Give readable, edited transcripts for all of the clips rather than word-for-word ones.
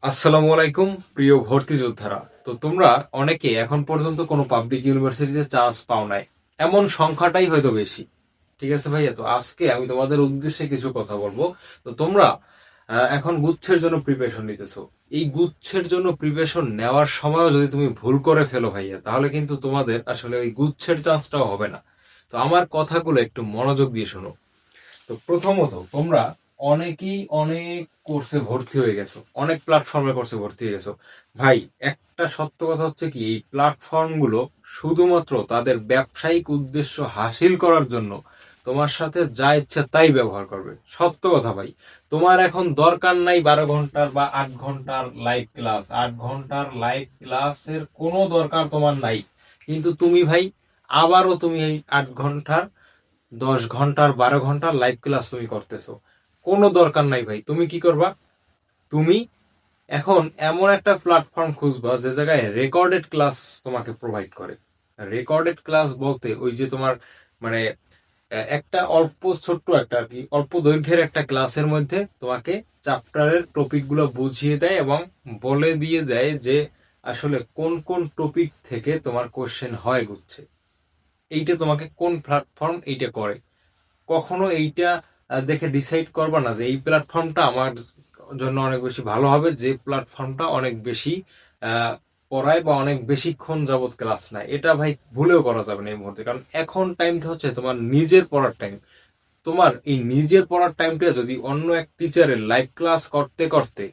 আসসালামু আলাইকুম প্রিয় ভর্তি যোদ্ধারা। তো তোমরা অনেকে এখন পর্যন্ত কোনো পাবলিক ইউনিভার্সিটিতে চান্স পাও নাই, এমন সংখ্যাটাই হয়তো বেশি। ঠিক আছে ভাইয়া, তো আজকে আমি তোমাদের উদ্দেশ্যে কিছু কথা বলবো। তো তোমরা এখন গুচ্ছের জন্য প্রিপারেশন নিতেছো। এই গুচ্ছের জন্য প্রিপারেশন নেওয়ার সময়ও যদি তুমি ভুল করে ফেলো ভাইয়া, তাহলে কিন্তু তোমাদের আসলে ওই গুচ্ছের চান্সটাও হবে না। তো আমার কথাগুলো একটু মনোযোগ দিয়ে শোনো। তো প্রথমত তোমরা অনেকেই অনেক কোর্সে ভর্তি হয়ে গেছো, অনেক প্ল্যাটফর্মে কোর্সে ভর্তি হয়ে গেছো। ভাই, একটা সত্য কথা হচ্ছে কি, এই প্ল্যাটফর্ম গুলো শুধুমাত্র তাদের ব্যবসায়িক উদ্দেশ্য হাসিল করার জন্য তোমার সাথে যা ইচ্ছা তাই ব্যবহার করবে। সত্য কথা ভাই, তোমার এখন দরকার নাই 12 ঘন্টার বা 8 ঘন্টার লাইভ ক্লাস। 8 ঘন্টার লাইভ ক্লাসের কোনো দরকার তোমার নাই। কিন্তু তুমি ভাই, আবারও তুমি এই 8 ঘন্টার, 10 ঘন্টার, 12 ঘন্টার লাইভ ক্লাস তুমি করতেছো। কোনো দরকার নাই ভাই। তুমি কি করবা? তুমি এখন এমন একটা প্ল্যাটফর্ম খুঁজবা যে জায়গায় রেকর্ডেড ক্লাস তোমাকে প্রোভাইড করে। রেকর্ডেড ক্লাস বলতে ওই যে তোমার মানে একটা অল্প ছোট্ট একটা আর কি অল্প দৈর্ঘ্যের একটা ক্লাসের মধ্যে তোমাকে চ্যাপ্টারের টপিক গুলো বুঝিয়ে দেয় এবং বলে দিয়ে দেয় যে আসলে কোন কোন টপিক থেকে তোমার কোশ্চেন হয় গুচ্ছে। এইটা তোমাকে কোন প্ল্যাটফর্ম এইটা করে। কখনো এইটা দেখে ডিসাইড করবা না যে এই প্ল্যাটফর্মটা আমার জন্য অনেক বেশি ভালো হবে, যে প্ল্যাটফর্মটা অনেক বেশি আহ, পড়ায় বা অনেক বেশিক্ষণ যাবত ক্লাস নেয়। এটা ভাই ভুলেও করা যাবে না এই মুহূর্তে, কারণ এখন টাইমটা হচ্ছে তোমার নিজের পড়ার টাইম। তোমার এই নিজের পড়ার টাইমটা যদি অন্য এক টিচারের লাইভ ক্লাস করতে করতে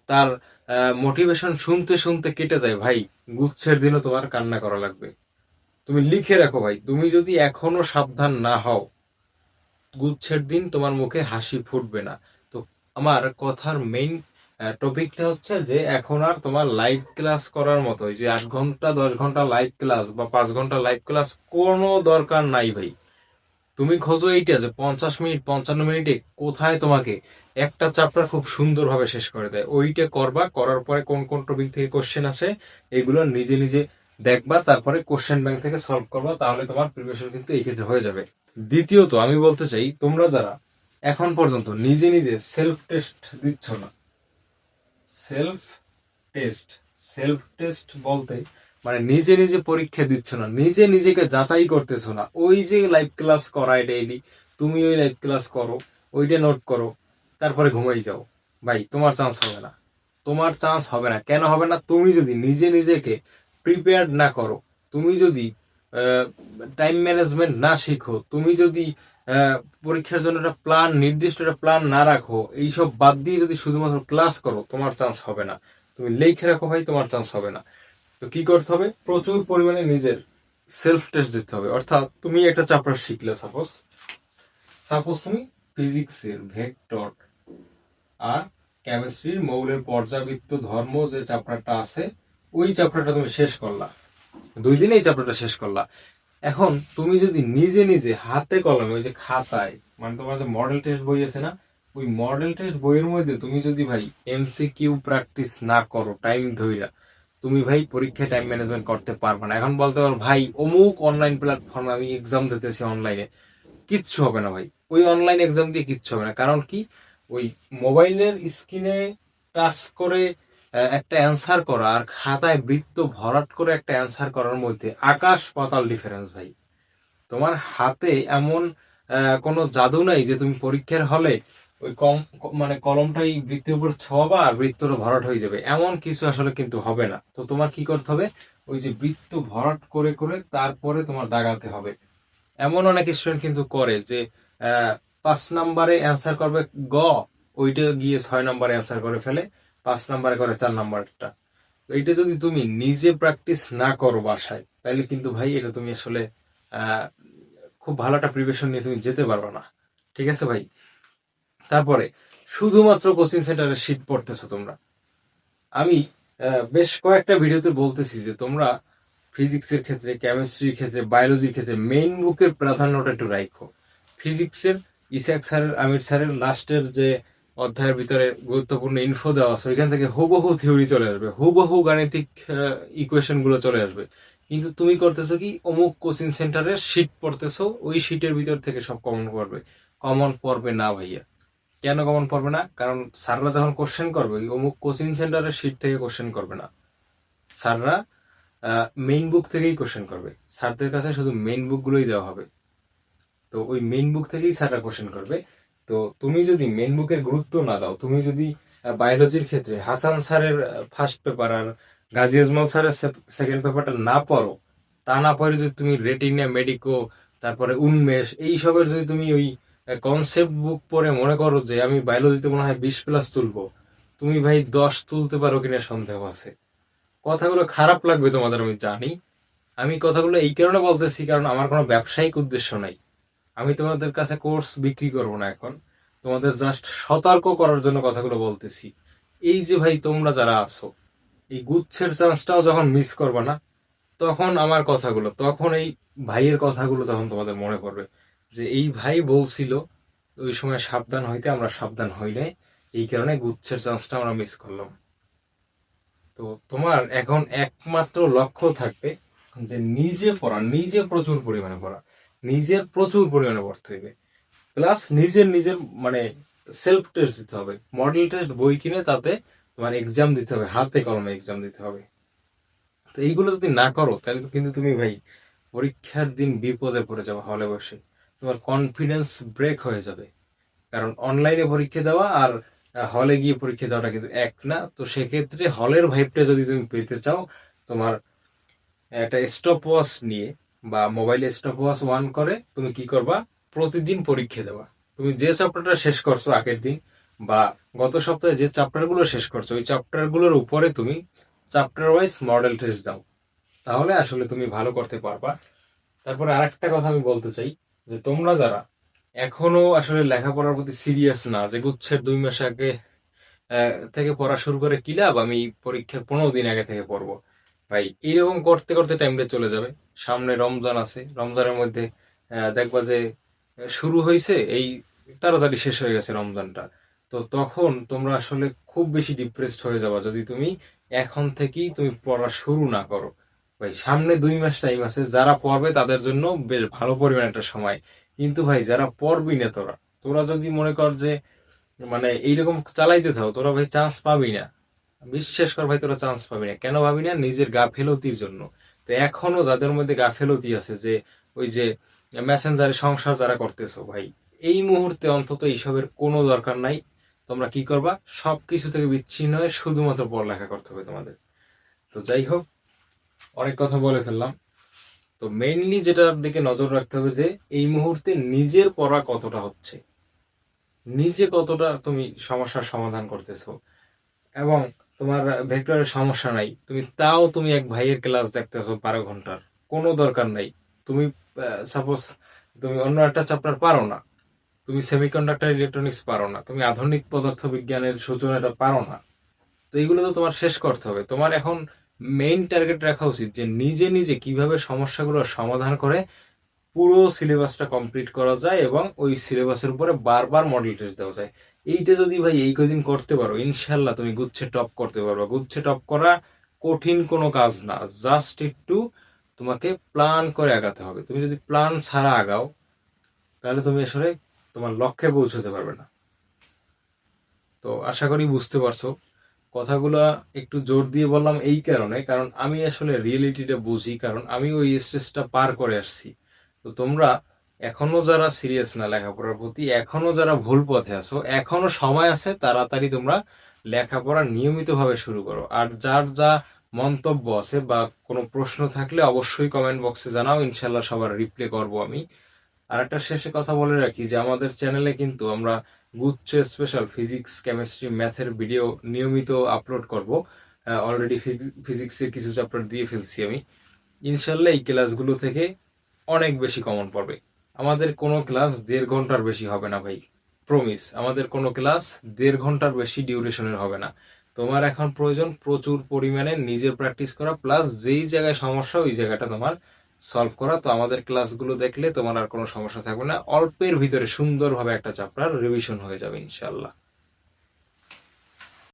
তার মোটিভেশন শুনতে শুনতে কেটে যায় ভাই, গুচ্ছের দিনও তোমার কান্না করা লাগবে। তুমি লিখে রাখো ভাই, তুমি যদি এখনো সাবধান না হও, গুচ্ছের দিন তোমার মুখে হাসি ফুটবে না। তো আমার কথার মেইন টপিকটা হচ্ছে যে এখন আর তোমার লাইভ ক্লাস করার মতো ওই যে 8 ঘন্টা 10 ঘন্টা লাইভ ক্লাস বা 5 ঘন্টা লাইভ ক্লাস কোনো দরকার নাই ভাই। তুমি খোঁজো এইটা যে 50 মিনিট 55 মিনিটে কোথায় তোমাকে একটা চ্যাপ্টার খুব সুন্দরভাবে শেষ করে দেয়। ওইটা করবা, করার পরে কোন কোন টপিক থেকে কোশ্চেন আসে এগুলো নিজে নিজে দেখবা, তারপরে কোশ্চেন ব্যাংক থেকে সলভ করবা, তাহলে তোমার প্রিপারেশন কিন্তু এই ক্ষেত্রে হয়ে যাবে। দ্বিতীয়ত আমি বলতে চাই, তোমরা যারা এখন পর্যন্ত নিজে নিজে সেলফ টেস্ট দিচ্ছ না, সেলফ টেস্ট, সেলফ টেস্ট বলতে মানে নিজে নিজে পরীক্ষা দিচ্ছ না, নিজে নিজেকে যাচাই করতেছো না। ওই যে লাইভ ক্লাস করায় ডেইলি, তুমি ওই লাইভ ক্লাস করো, ওইটা নোট করো, তারপরে ঘুমাই যাও। ভাই, তোমার চান্স হবে না। তোমার চান্স হবে না। কেন হবে না? তুমি যদি নিজে নিজেকে প্রিপেয়ার্ড না করো, তুমি যদি টাইম ম্যানেজমেন্ট না শিখো, তুমি যদি আহ, পরীক্ষার জন্য একটা প্ল্যান, নির্দিষ্ট একটা প্ল্যান না রাখো, এইসব বাদ দিয়ে যদি শুধুমাত্র ক্লাস করো, তোমার চান্স হবে না। তুমি লিখে রাখো ভাই, তোমার চান্স হবে না। তো কি করতে হবে? প্রচুর পরিমাণে নিজের সেলফ টেস্ট দিতে হবে। অর্থাৎ তুমি একটা চ্যাপ্টার শিখলে, সাপোজ সাপোজ তুমি ফিজিক্সের ভেক্টর আর কেমিস্ট্রির মৌলের পর্যাবৃত্ত ধর্ম যে চ্যাপ্টারটা আছে, ওই চ্যাপ্টারটা তুমি শেষ করলা, 2 দিনে এই চ্যাপ্টারটা শেষ করলা। এখন তুমি যদি নিজে নিজে হাতে কলমে ওই যে খাতায়, মানে তোমার যে মডেল টেস্ট বই আছে না, ওই মডেল টেস্ট বইয়ের মধ্যে তুমি যদি ভাই এমসিকিউ প্র্যাকটিস না করো টাইম ধইরা, তুমি ভাই পরীক্ষায় টাইম ম্যানেজমেন্ট করতে পারবে না। এখন বলতে পারো ভাই অমুক অনলাইন প্ল্যাটফর্মে আমি এক্সাম দিতেছি অনলাইনে, কিচ্ছু হবে না ভাই। ওই অনলাইন এক্সাম দিয়ে কিচ্ছু হবে না। কারণ কি, ওই মোবাইলের স্ক্রিনে টাচ করে একটা অ্যান্সার করা আর খাতায় বৃত্ত ভরাট করে একটা অ্যান্সার করার মধ্যে আকাশ পাতাল ডিফারেন্স ভাই। তোমার হাতে এমন কোনো জাদু নাই যে তুমি পরীক্ষার হলে ওই মানে কলমটাই বৃত্তের উপর ছোঁয়াবা আর বৃত্তটা ভরাট হয়ে যাবে, এমন কিছু আসলে কিন্তু হবে না। তো তোমার কি করতে হবে? ওই যে বৃত্ত ভরাট করে করে তারপরে তোমার দাগাতে হবে। এমন অনেক স্টুডেন্ট কিন্তু করে যে 5 নম্বরে অ্যান্সার করবে গ, ওইটা গিয়ে 6 নম্বরে অ্যান্সার করে ফেলে, 5 নম্বরে করে 4 নম্বরটা। তো এটা যদি তুমি নিজে প্র্যাকটিস না করো বাসায়, তাহলে কিন্তু ভাই এটা তুমি আসলে আহ, খুব ভালো একটা প্রিপারেশন নিয়ে তুমি যেতে পারবে না। ঠিক আছে ভাই? তারপরে শুধুমাত্র কোচিং সেন্টারের শীট পড়তেছো তোমরা। আমি বেশ কয়েকটা ভিডিওতে বলতেছি যে তোমরা ফিজিক্সের ক্ষেত্রে, কেমিস্ট্রির ক্ষেত্রে, বায়োলজির ক্ষেত্রে মেইন বুকের প্রাধান্যটা একটু রাখো। ফিজিক্সের ইসাক স্যারের, আমির স্যারের লাস্টের যে অধ্যায়ের ভিতরে গুরুত্বপূর্ণ ইনফো দেওয়া আছে, ওইখান থেকে হুবহু থিওরি চলে আসবে, হুবহু গাণিতিক ইকুয়েশন গুলো চলে আসবে। কিন্তু তুমি করতেছো কি, অমুক কোচিং সেন্টারের শীট পড়তেছো, ওই শীটের ভিতর থেকে সব কমন পড়বে। কমন পড়বে না ভাইয়া। কেন কমন পড়বে না? কারণ স্যাররা যখন কোশ্চেন করবে ওই অমুক কোচিং সেন্টারের শিট থেকে কোশ্চেন করবে না। স্যাররা মেইন বুক থেকেই কোশ্চেন করবে। স্যারদের কাছে শুধু মেইন বুকগুলোই দেওয়া হবে। তো ওই মেইন বুক থেকেই স্যাররা কোশ্চেন করবে। তো তুমি যদি মেইন বুকের গুরুত্ব না দাও, তুমি যদি বায়োলজির ক্ষেত্রে হাসান স্যারের ফার্স্ট পেপার আর গাজী আজমল স্যারের সেকেন্ড পেপারটা না পড়ো, তা না পড়ে যদি তুমি রেটিনা, মেডিকো, তারপরে উন্মেষ এইসবের যদি তুমি ওই কনসেপ্ট বুক পড়ে মনে করো যে আমি বায়োলজিতে মনে হয় 20+ তুলবো, তুমি ভাই 10 তুলতে পারো কিনা সন্দেহ আছে। কথাগুলো খারাপ লাগবে তোমাদের, আমি জানি। আমি কথাগুলো এই কারণে বলতেছি কারণ আমার কোনো ব্যবসায়িক উদ্দেশ্য নাই। আমি তোমাদের কাছে কোর্স বিক্রি করব না এখন, তোমাদের জাস্ট সতর্ক করার জন্য কথাগুলো বলতেছি। এই যে ভাই তোমরা যারা আছো, এই গুচ্ছের চান্সটাও যখন মিস করবে না, তখন আমার কথাগুলো, তখন এই ভাইয়ের কথাগুলো তখন তোমাদের মনে পড়বে যে এই ভাই বলছিল ওই সময় সাবধান হইতে, আমরা সাবধান হই নাই, এই কারণে গুচ্ছের চান্সটা আমরা মিস করলাম। তো তোমার এখন একমাত্র লক্ষ্য থাকবে যে নিজে পড়া, নিজে প্রচুর পরিমাণে পড়া, নিজের প্রচুর পরিমাণে পড়তে হবে। প্লাস নিজের নিজের মানে সেলফ টেস্ট দিতে হবে, মডেল টেস্ট বই কিনে তাতে তোমার এক্সাম দিতে হবে, হাতে কলমে এক্সাম দিতে হবে। তো এইগুলো যদি না করো তাহলে তো কিন্তু তুমি ভাই পরীক্ষার দিন বিপদে পড়ে যাবে। হলে বসে তোমার কনফিডেন্স ব্রেক হয়ে যাবে। কারণ অনলাইনে পরীক্ষা দেওয়া আর হলে গিয়ে পরীক্ষা দেওয়াটা কিন্তু এক না। তো সেক্ষেত্রে হলের ভাইবটা যদি তুমি পেতে চাও, তোমার একটা স্টপ ওয়াচ নিয়ে বা মোবাইলে স্টপ ওয়াচ অন করে তুমি কি করবা, প্রতিদিন পরীক্ষা দেওয়া। তুমি যে চ্যাপ্টারটা শেষ করছো আগের দিন বা গত সপ্তাহে যে চ্যাপ্টারগুলো শেষ করছো, ওই চ্যাপ্টারগুলোর উপরে তুমি চ্যাপ্টার ওয়াইজ মডেল টেস্ট দাও, তাহলে আসলে তুমি ভালো করতে পারবা। তারপরে আরেকটা কথা আমি বলতে চাই যে তোমরা যারা এখনো আসলে লেখাপড়ার প্রতি সিরিয়াস না, যে গুচ্ছের 2 মাস আগে থেকে পড়া শুরু করে কি লাভ, আমি পরীক্ষার 15 দিন আগে থেকে পড়বো, ভাই এরকম করতে করতে টাইমটা চলে যাবে। সামনে রমজান আছে, রমজানের মধ্যে দেখবা যে শুরু হয়েছে এই তাড়াতাড়ি শেষ হয়ে গেছে রমজানটা। তো তখন তোমরা আসলে খুব বেশি ডিপ্রেসড হয়ে যাবা যদি তুমি এখন থেকেই তুমি পড়া শুরু না করো। ভাই সামনে 2 মাস টাইম আছে, যারা পড়বে তাদের জন্য বেশ ভালো পরিমাণ একটা সময়। কিন্তু ভাই যারা পড়বি না, তোরা তোরা যদি মনে কর যে মানে এইরকম চালাইতে থাও, তোরা ভাই চান্স পাবি না। বিশ্বাস কর ভাই, তোরা চান্স পাবি না। কেন পাবি না? নিজের গাফেলতির জন্য। তো এখনো যাদের মধ্যে গাফেলতি আছে, যে ওই যে মেসেঞ্জারে সংসার যারা করতেছো, ভাই এই মুহূর্তে অন্তত এইসবের কোনো দরকার নাই। তোমরা কি করবা, সবকিছু থেকে বিচ্ছিন্ন হয়ে শুধুমাত্র পড়ালেখা করতে হবে তোমাদের। তো যাই হোক, অনেক কথা বলে ফেললাম। তো মেইনলি যেটার দিকে নজর রাখতে হবে যে এই মুহূর্তে নিজের পড়া কতটা হচ্ছে, নিজে কতটা তুমি সমস্যার সমাধান করতেছো, এবং তোমার ভেক্টরের সমস্যা নাই, তুমি এক ভাইয়ের ক্লাস দেখতেছো 12 ঘন্টার, কোনো দরকার নাই। তুমি সাপোজ তুমি অন্য একটা চ্যাপ্টার পারো না, তুমি সেমিকন্ডাক্টর ইলেকট্রনিক্স পারো না, তুমি আধুনিক পদার্থ বিজ্ঞানের সূচনাটা পারো না, তো এইগুলো তো তোমার শেষ করতে হবে। তোমার এখন মেইন টার্গেট রাখা উচিত যে নিজে নিজে কিভাবে সমস্যাগুলোর সমাধান করে পুরো সিলেবাসটা কমপ্লিট করা যায় এবং ওই সিলেবাসের উপরে বারবার মডেল টেস্ট দেওয়া যায়। এইটা যদি ভাই এই কদিন করতে পারো, ইনশাল্লাহ তুমি গুচ্ছে টপ করতে পারবে। গুচ্ছে টপ করা কঠিন কোনো কাজ না, জাস্ট একটু তোমাকে প্ল্যান করে আগাতে হবে। তুমি যদি প্ল্যান ছাড়া আগাও তাহলে তুমি আসলে তোমার লক্ষ্যে পৌঁছতে পারবে না। তো আশা করি বুঝতে পারছো। কথাগুলো একটু জোর দিয়ে বললাম এই কারণে, কারণ আমি আসলে রিয়েলিটিটা বুঝি, কারণ আমি ওই স্টেজটা পার করে আসছি। তো তোমরা এখনো যারা সিরিয়াস না লেখাপড়ার প্রতি, এখনো যারা ভুল পথে আছো, এখনো সময় আছে, তাড়াতাড়ি তোমরা লেখাপড়া নিয়মিতভাবে শুরু করো। আর যার যা মন্তব্য আছে বা কোনো প্রশ্ন থাকলে অবশ্যই কমেন্ট বক্সে জানাও, ইনশাল্লাহ সবার রিপ্লাই করবো আমি। আর একটা শেষে কথা বলে রাখি যে আমাদের চ্যানেলে কিন্তু আমরা গুচ্ছে স্পেশাল ফিজিক্স, কেমিস্ট্রি, ম্যাথের ভিডিও নিয়মিত আপলোড করব। অলরেডি ফিজিক্সের কিছু চ্যাপ্টার দিয়ে ফেলছি আমি। ইনশাল্লাহ এই ক্লাসগুলো থেকে অনেক বেশি কমন পড়বে। আমাদের কোনো ক্লাস 1.5 ঘন্টার বেশি হবে না ভাই, প্রমিস। আমাদের কোনো ক্লাস 1.5 ঘন্টার বেশি ডিউরেশনের হবে না। তোমার এখন প্রয়োজন প্রচুর পরিমাণে নিজের প্র্যাকটিস করা, প্লাস যেই জায়গায় সমস্যা ওই জায়গাটা তোমার সলভ করা। তো আমাদের ক্লাসগুলো দেখলে তোমার আর কোনো সমস্যা থাকবে না, অল্পের ভিতরে সুন্দরভাবে একটা চ্যাপ্টার রিভিশন হয়ে যাবে ইনশাল্লাহ।